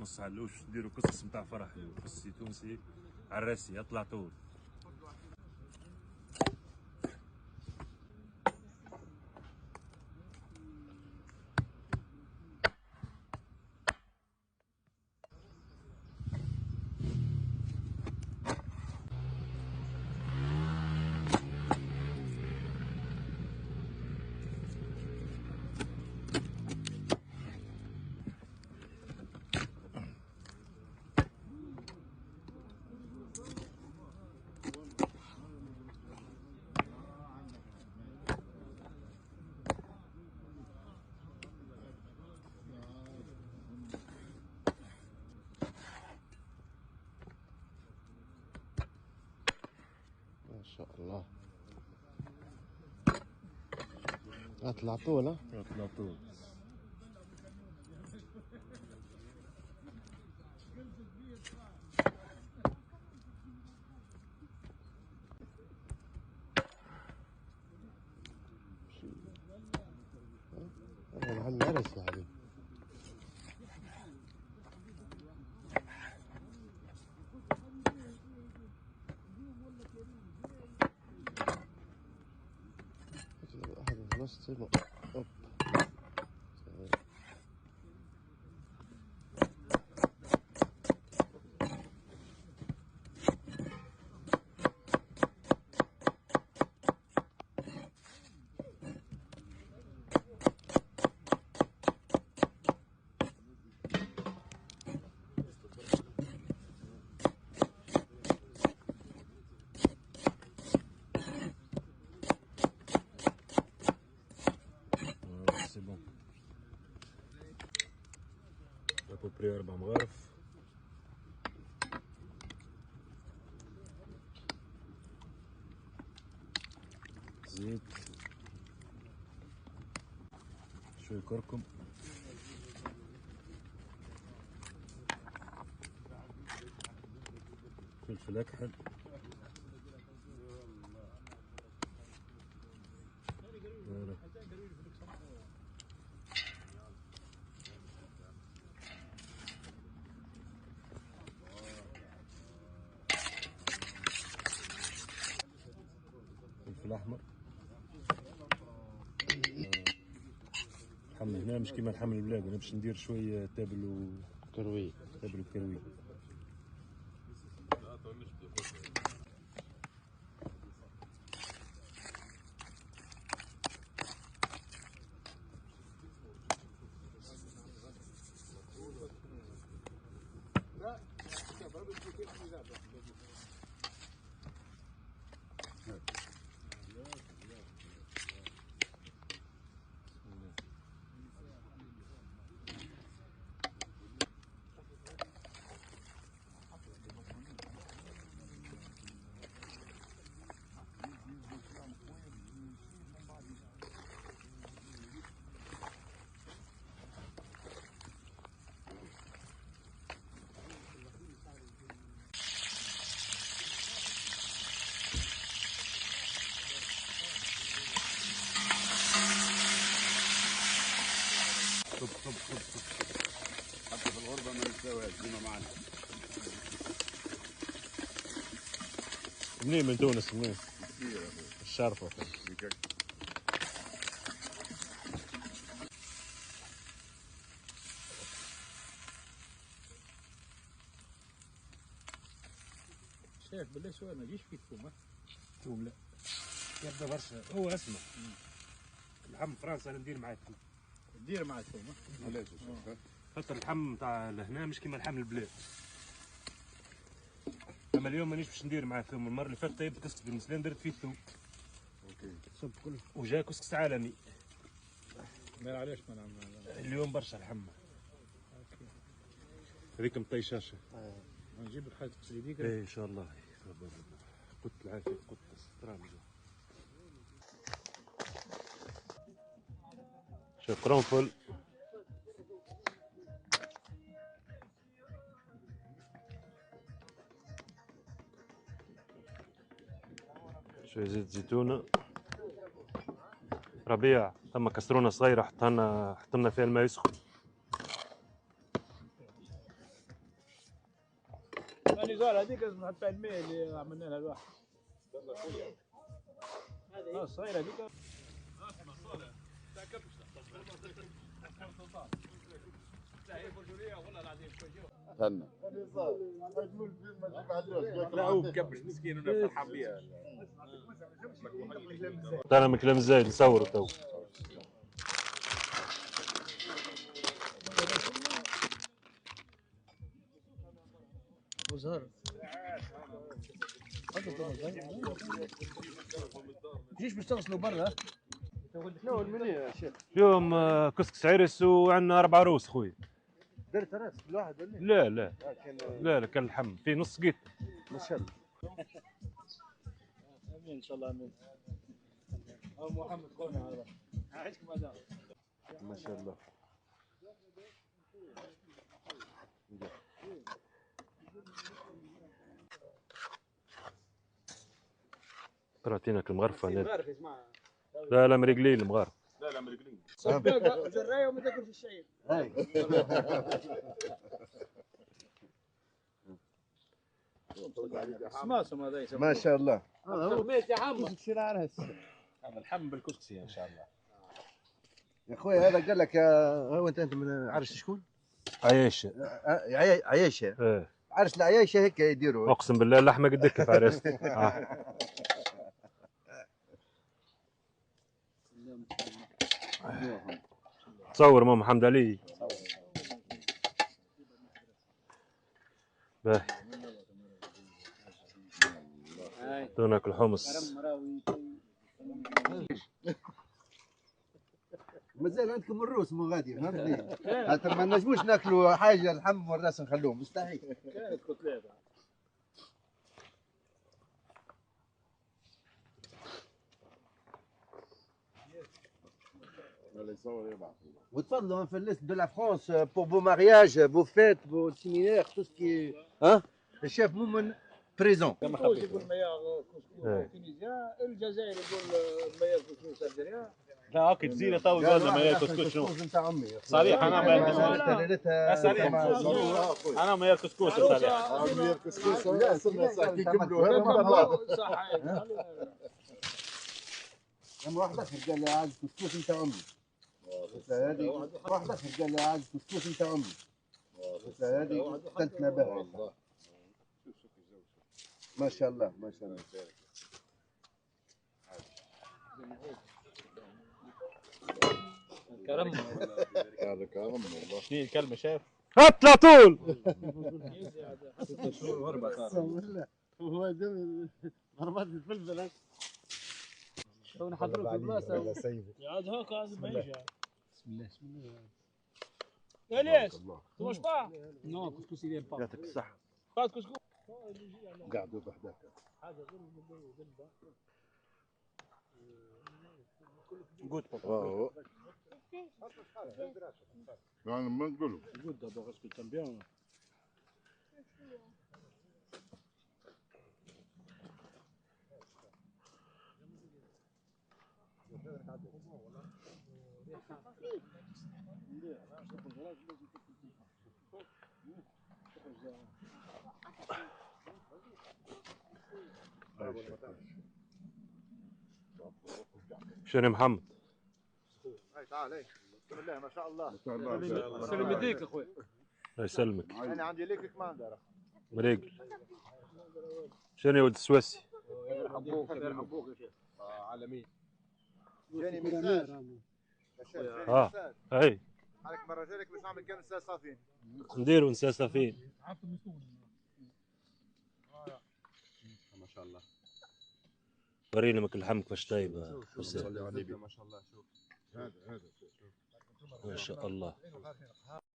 نص علوش نديرو كسكس نتاع فرحي وكسكسي تونسي على راسي يطلع طول. ما شاء الله. اطلع طول. يطلع طول. محل مرس يا حبيبي. واحد ونص. اوب. سي بون. ابوبري 4 مغارف. زيت، شوية كركم، فلفل أكحل، فلفل أحمر. الحم هنا مش كيما الحم البلاد، أنا باش ندير شوية تابل كروي. تابل وكروي. صب حتى في الغربة ما نساويهاش ديما معنا. منين من تونس؟ منين؟ الشارفة. شايف بالله سؤال ما يجيش فيه ثوم. ثوم لا يبدا برشا. هو اسمع اللحم فرنسا انا ندير معاه ثوم. دير مع الثوم. علاش؟ خاطر اللحم تاع لهنا مش كيما لحم البلاد. اما اليوم مانيش باش ندير معاه ثوم. المره اللي فاتت طيبت كسكس بالمسلان درت فيه ثوم. اوكي. صب كله. وجا كسكس عالمي. ما علاش ما نعمل اليوم برشا لحمه. اوكي. هذيك مطيشاشه. نجيب لك حاجه تسليديك. ايه ان شاء الله. قلت العافيه قلت استرامجو. شوف قرنفل، شوية زيت زيتونة. ربيع ثم كسرونة صغيرة حط لنا فيها الماء يسخن. اللي قال هذيك لازم نحطها الماء اللي عملنا لها الواحد. هذه الصغيره هذيك. هنا لا هو مكبش مسكين وانا فرحان بها. انا من كلام زايد نصور تو. وزهر ليش باش تغسلوا برا؟ ناول مني يا شيخ. اليوم كسكس عرس وعندنا 4 روس خويا. درت راس كل واحد ولا؟ لا لا لا كان اللحم في نص قيت. ما شاء الله. امين ان شاء الله امين. او محمد خونا هذا عايشكم هذا ما شاء الله. راتينك المغرفة. لا لا مريقلين المغاربة. لا لا مرقلين جرايه وما تاكلش الشعير. سماسم هذا ما شاء الله. هو ميت يا عم. تصير عرس. هذا اللحم بالكسكسي ان شاء الله. يا خويا هذا قال لك هو انت من عرس شكون؟ عيش. عياشه. ايه عرس العياشه هيك يديروا. اقسم بالله اللحمة قد كيف عرست. تصور ماما محمد علي. باهي ناكل حمص. مازال عندكم الروس مو غادي فهمتني. خاطر ما نجموش ناكلوا حاجه اللحم والراس نخلوه مستحيل. كانت كتلات. وتفضلوا في الليست دو لا فرانس بور فو مارياج فو فيت فو سيمينير تو سكي ها الشيف مومن بريزون. كوسكوس يقول مياه كوسكوس تونيزيا، الجزائر يقول مياه كوسكوس الجزائريه. لا هاك تزيد تو قلنا ما ياكل كسكس شنو؟ نتاع امي صريح انا ما ياكل صريح انا ما ياكل كسكس صريح. لما واحد اخر قال لي عايز كسكس نتاع امي. هذه واحد اخر قال لي عايز كسكس نتاع امي. هذه قتلتنا بها. ما شاء الله ما شاء الله. كرم هذا كرم والله. شنو الكلمه شايف؟ اطلع طول. 6 شهور غربه صار. هو مرمات الفلفل شلون نحضروا في بلاصه سيدي. عاد هاك لازم ما يجي. بسم الله بسم الله. يا ليش؟ واش طاح؟ نو كسكس يدير با. يعطيك الصحة. فات كسكس. قعدوا بحدك. قلت بابا يعني ما نقولوا قلت هذا غسل تنبيه. شنو محمد؟ تعال بسم الله ما شاء الله. سلم يديك اخوي. الله يسلمك. انا عندي ليك كماندر. مريقل. شنو يا ولد السواسي؟ يرحبوك يرحبوك يا شيخ. عالمين. جاني مساج يا شيخ جاني مساج. اي عليك مره جالك باش نعمل كان مساج صافين. نديروا نساء صافين. ما شاء الله. ورينا ماك اللحم كيفاش طايبه حسين. ما شاء الله شوف ما شاء الله.